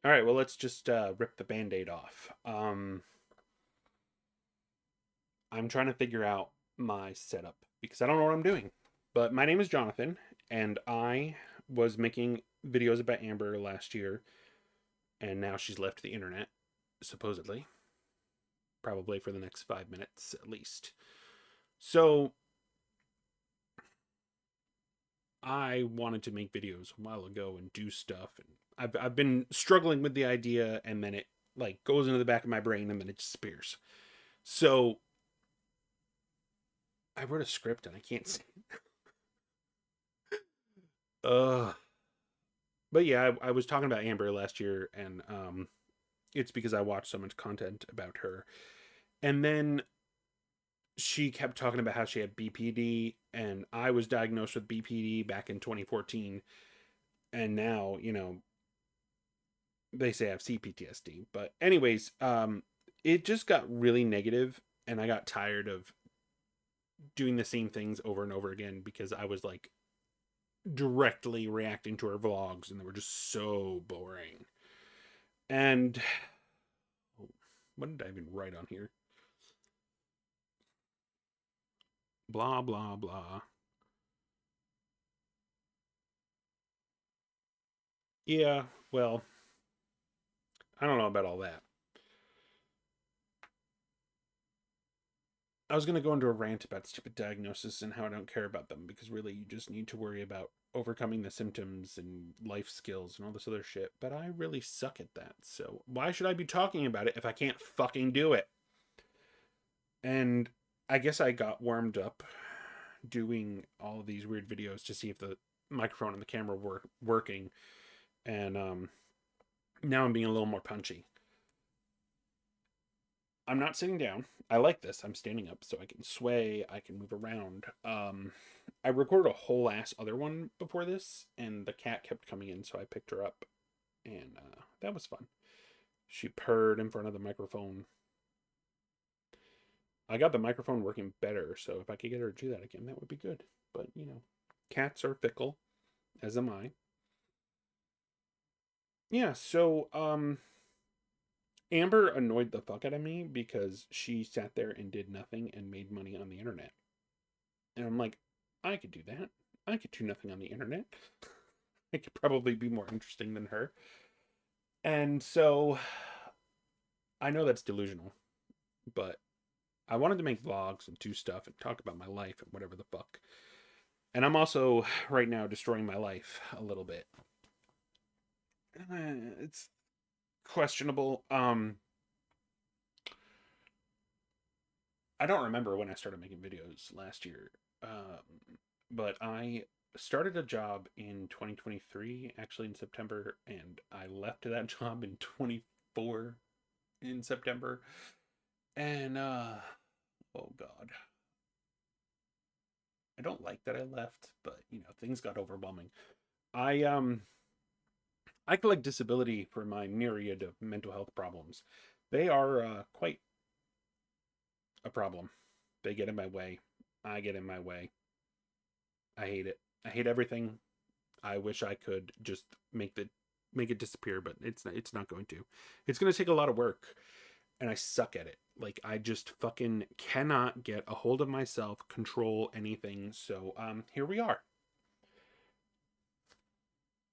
All right, well, let's just rip the band-aid off. I'm trying to figure out my setup because I don't know what I'm doing. But my name is Jonathan, and I was making videos about Amber last year, and now she's left the internet, supposedly, probably for the next 5 minutes at least. So I wanted to make videos a while ago and do stuff, and I've been struggling with the idea, and then it like goes into the back of my brain, and then it disappears. So I wrote a script and I can't say. Uh, but yeah, I was talking about Amber last year, and it's because I watched so much content about her. And then she kept talking about how she had BPD, and I was diagnosed with BPD back in 2014, and now they say I have CPTSD. But anyways, it just got really negative, and I got tired of doing the same things over and over again because I was like directly reacting to her vlogs, and they were just so boring. And what did I even write on here? Blah blah blah. Yeah, well, I don't know about all that. I was gonna go into a rant about stupid diagnosis and how I don't care about them because really you just need to worry about overcoming the symptoms and life skills and all this other shit. But I really suck at that. So why should I be talking about it if I can't fucking do it? And I guess I got warmed up doing all of these weird videos to see if the microphone and the camera were working, and now I'm being a little more punchy. I'm not sitting down. I like this. I'm standing up so I can sway, I can move around. I recorded a whole ass other one before this, and the cat kept coming in, so I picked her up, and that was fun. She purred in front of the microphone. I got the microphone working better, so if I could get her to do that again, that would be good. But cats are fickle, as am I. Yeah, so Amber annoyed the fuck out of me because she sat there and did nothing and made money on the internet. And I'm like, I could do that. I could do nothing on the internet. I could probably be more interesting than her. And so I know that's delusional, but I wanted to make vlogs and do stuff and talk about my life and whatever the fuck. And I'm also right now destroying my life a little bit. It's questionable. I don't remember when I started making videos last year, but I started a job in 2023, actually in September, and I left that job in 24 in September. And oh god, I don't like that I left, but things got overwhelming. I um I collect disability for my myriad of mental health problems. They are quite a problem. They get in my way. I get in my way. I hate it. I hate everything. I wish I could just make it disappear, but it's not going to. It's going to take a lot of work, and I suck at it. Like I just fucking cannot get a hold of myself, control anything. So here we are.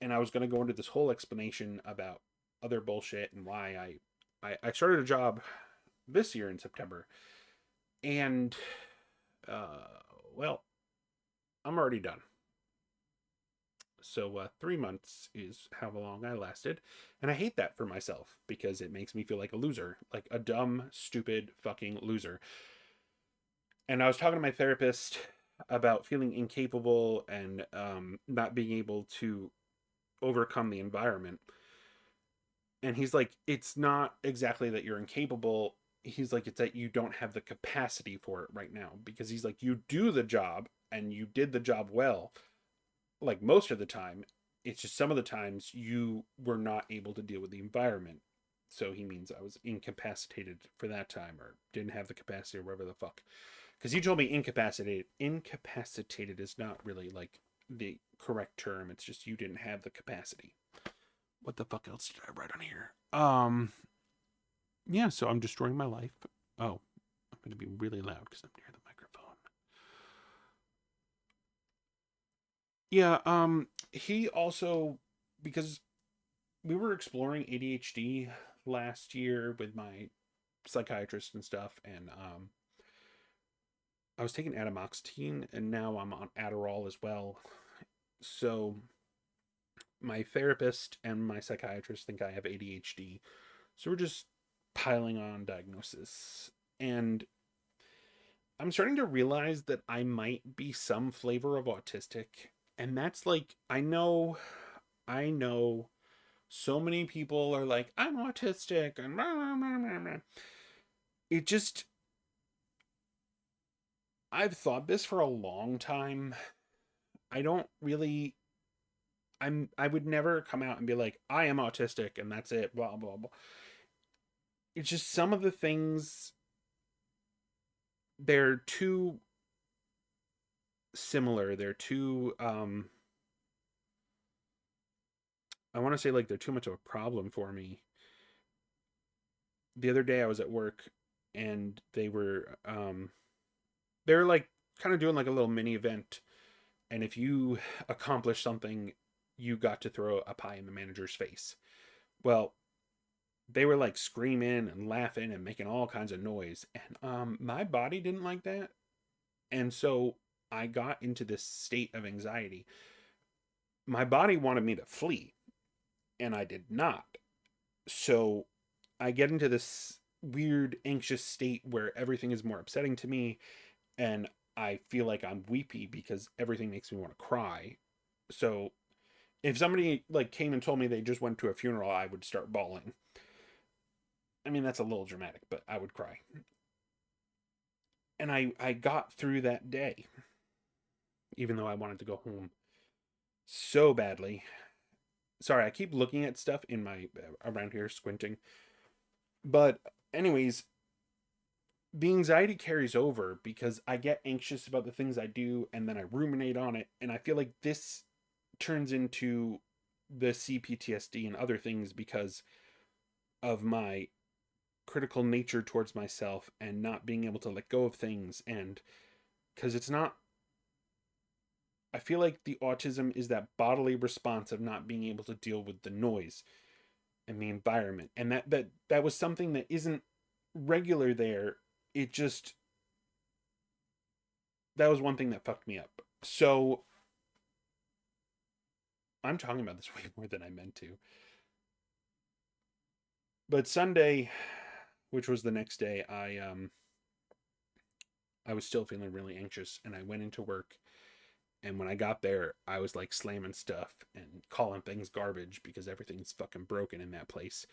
And I was going to go into this whole explanation about other bullshit and why I started a job this year in September, and uh well, I'm already done. So 3 months is how long I lasted, and I hate that for myself because it makes me feel like a loser, like a dumb, stupid, fucking loser. And I was talking to my therapist about feeling incapable and not being able to overcome the environment. And he's like, it's not exactly that you're incapable. He's like, it's that you don't have the capacity for it right now. Because he's like, you do the job and you did the job well, like most of the time. It's just some of the times you were not able to deal with the environment. So he means I was incapacitated for that time or didn't have the capacity or whatever the fuck. Because you told me incapacitated. Incapacitated is not really like the correct term. It's just you didn't have the capacity. what the fuck else did I write on here? Yeah, so I'm destroying my life. Oh, I'm going to be really loud because I'm near the microphone. Yeah, he also, because we were exploring ADHD last year with my psychiatrist and stuff, and I was taking atomoxetine, and now I'm on Adderall as well. So my therapist and my psychiatrist think I have ADHD. So we're just piling on diagnosis. And I'm starting to realize that I might be some flavor of autistic. And that's like, I know so many people are like, I'm autistic and blah, blah, blah, blah. It just, I've thought this for a long time. I don't really, I would never come out and be like, I am autistic and that's it, blah, blah, blah. It's just some of the things, they're too similar. They're too, I want to say like they're too much of a problem for me. The other day I was at work and they were like kind of doing like a little mini event, and if you accomplish something, you got to throw a pie in the manager's face. Well, they were like screaming and laughing and making all kinds of noise, and my body didn't like that, and so I got into this state of anxiety. My body wanted me to flee, and I did not. So I get into this weird anxious state where everything is more upsetting to me, and I feel like I'm weepy because everything makes me want to cry. So if somebody like came and told me they just went to a funeral, I would start bawling. I mean, that's a little dramatic, but I would cry. And I got through that day, even though I wanted to go home so badly. Sorry, I keep looking at stuff in my around here, squinting. But anyways, the anxiety carries over because I get anxious about the things I do and then I ruminate on it, and I feel like this turns into the CPTSD and other things because of my critical nature towards myself and not being able to let go of things. And because it's not, I feel like the autism is that bodily response of not being able to deal with the noise and the environment, and that was something that isn't regular there. It just, that was one thing that fucked me up. So I'm talking about this way more than I meant to. But Sunday, which was the next day, I was still feeling really anxious, and I went into work, and when I got there, I was like slamming stuff and calling things garbage because everything's fucking broken in that place.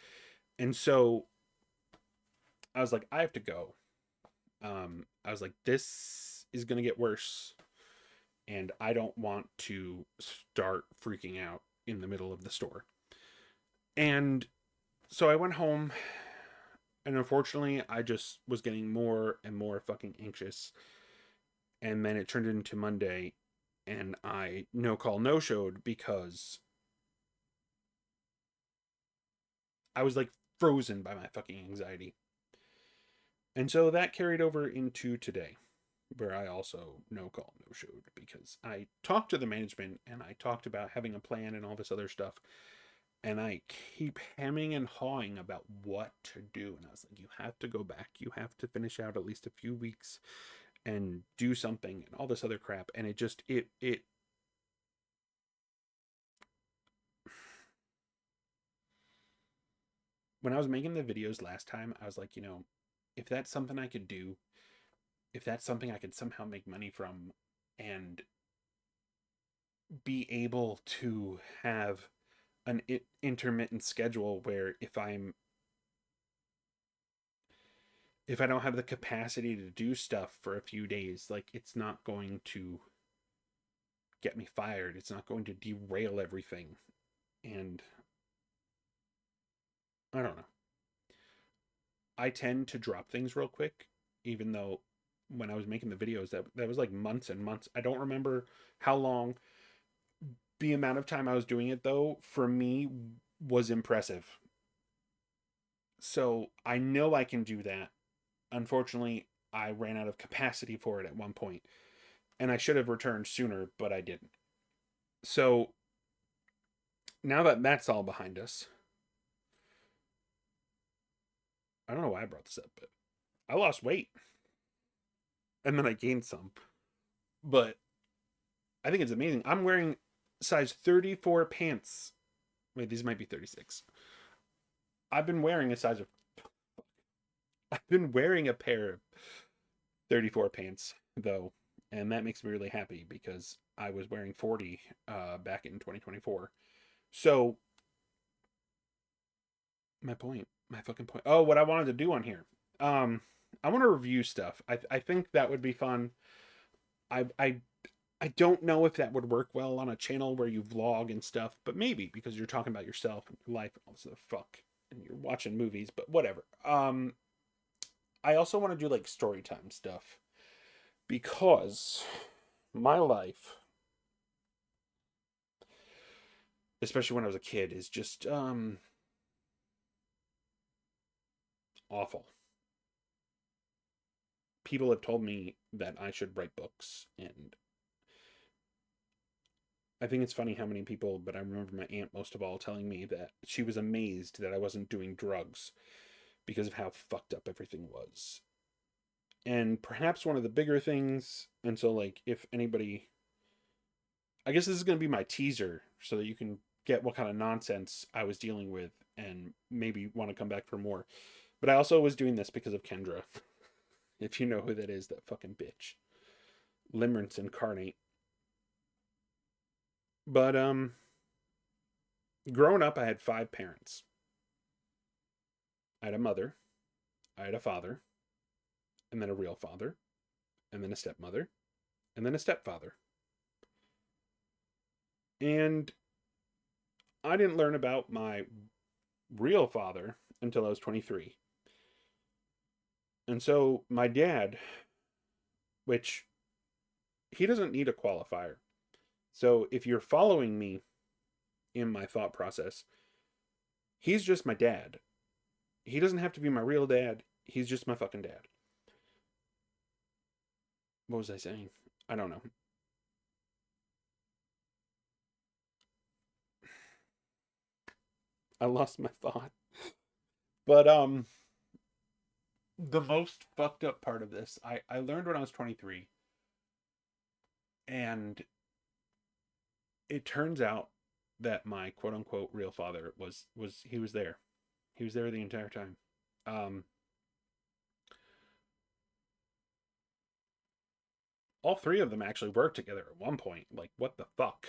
And so I was like, I have to go. I was like, this is gonna get worse, and I don't want to start freaking out in the middle of the store. And so I went home, and unfortunately, I just was getting more and more fucking anxious. And then it turned into Monday, and I no call no showed because I was like frozen by my fucking anxiety. And so that carried over into today, where I also no call no showed because I talked to the management and I talked about having a plan and all this other stuff. And I keep hemming and hawing about what to do. And I was like, you have to go back. You have to finish out at least a few weeks and do something and all this other crap. And it just, it, when I was making the videos last time, I was like, if that's something I could do, if that's something I could somehow make money from and be able to have an intermittent schedule where if I don't have the capacity to do stuff for a few days, like it's not going to get me fired. It's not going to derail everything. And I don't know. I tend to drop things real quick, even though when I was making the videos, that was like months and months. I don't remember how long. The amount of time I was doing it though, for me, was impressive. So I know I can do that. Unfortunately, I ran out of capacity for it at one point, and I should have returned sooner, but I didn't. So now that that's all behind us, I don't know why I brought this up, but I lost weight and then I gained some. But I think it's amazing. I'm wearing size 34 pants. Wait, these might be 36. I've been wearing a size of I've been wearing a pair of 34 pants though, and that makes me really happy because I was wearing 40 back in 2024. So my fucking point. Oh, what I wanted to do on here. Um, I want to review stuff. I think that would be fun. I I I don't know if that would work well on a channel where you vlog and stuff, but maybe because you're talking about yourself and your life and all this other fuck, and you're watching movies, but whatever. I also want to do like story time stuff because my life, especially when I was a kid, is just awful. People have told me that I should write books, and I think it's funny how many people, but I remember my aunt most of all telling me that she was amazed that I wasn't doing drugs because of how fucked up everything was. And perhaps one of the bigger things, and so like if anybody, I guess this is going to be my teaser so that you can get what kind of nonsense I was dealing with and maybe want to come back for more. But I also was doing this because of Kendra. If you know who that is, that fucking bitch. Limerence incarnate. But growing up I had five parents. I had a mother, I had a father, and then a real father, and then a stepmother, and then a stepfather. And I didn't learn about my real father until I was 23. And so my dad, which he doesn't need a qualifier. So if you're following me in my thought process, he's just my dad. He doesn't have to be my real dad. He's just my fucking dad. What was I saying? I don't know. I lost my thought. But the most fucked up part of this, I learned when I was 23, and it turns out that my quote unquote real father was he was there. He was there the entire time. Um all three of them actually worked together at one point. Like what the fuck?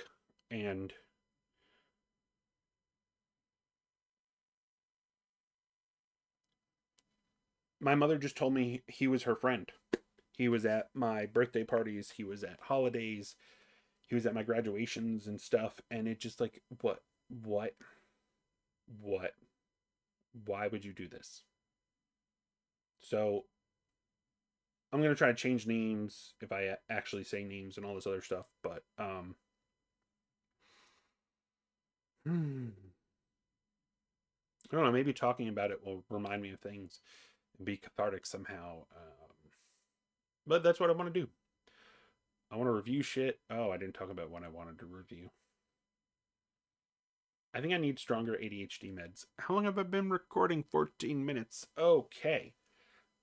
And my mother just told me he was her friend. He was at my birthday parties, he was at holidays, he was at my graduations and stuff, and it just like what what why would you do this? So I'm gonna try to change names if I actually say names and all this other stuff, but I don't know. Maybe talking about it will remind me of things and be cathartic somehow. But that's what I want to do. I want to review shit. Oh, I didn't talk about what I wanted to review. I think I need stronger ADHD meds. How long have I been recording? 14 minutes. Okay.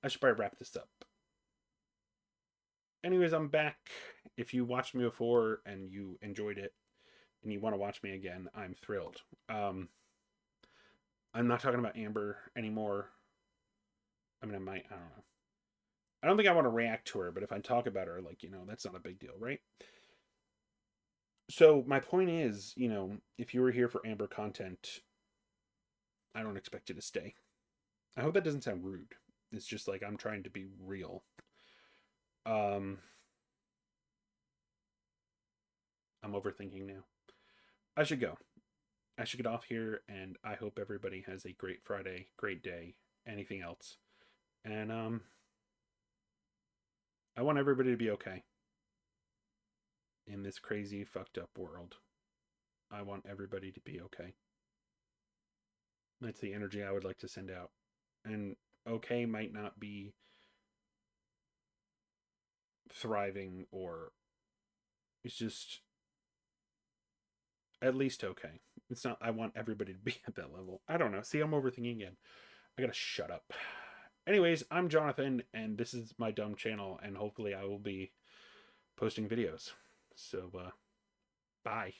I should probably wrap this up. Anyways, I'm back. If you watched me before and you enjoyed it and you want to watch me again, I'm thrilled. I'm not talking about Amber anymore. I mean, I might. I don't know. I don't think I want to react to her, but if I talk about her, like, that's not a big deal, right? So, my point is, if you were here for Amber content, I don't expect you to stay. I hope that doesn't sound rude. It's just like I'm trying to be real. Um, I'm overthinking now. I should go. I should get off here, and I hope everybody has a great Friday, great day, anything else. And I want everybody to be okay in this crazy, fucked up world. I want everybody to be okay. That's the energy I would like to send out. And okay might not be thriving, or it's just at least okay. It's not, I want everybody to be at that level. I don't know. See, I'm overthinking again. I gotta shut up. Anyways, I'm Jonathan, and this is my dumb channel, and hopefully I will be posting videos. So, bye.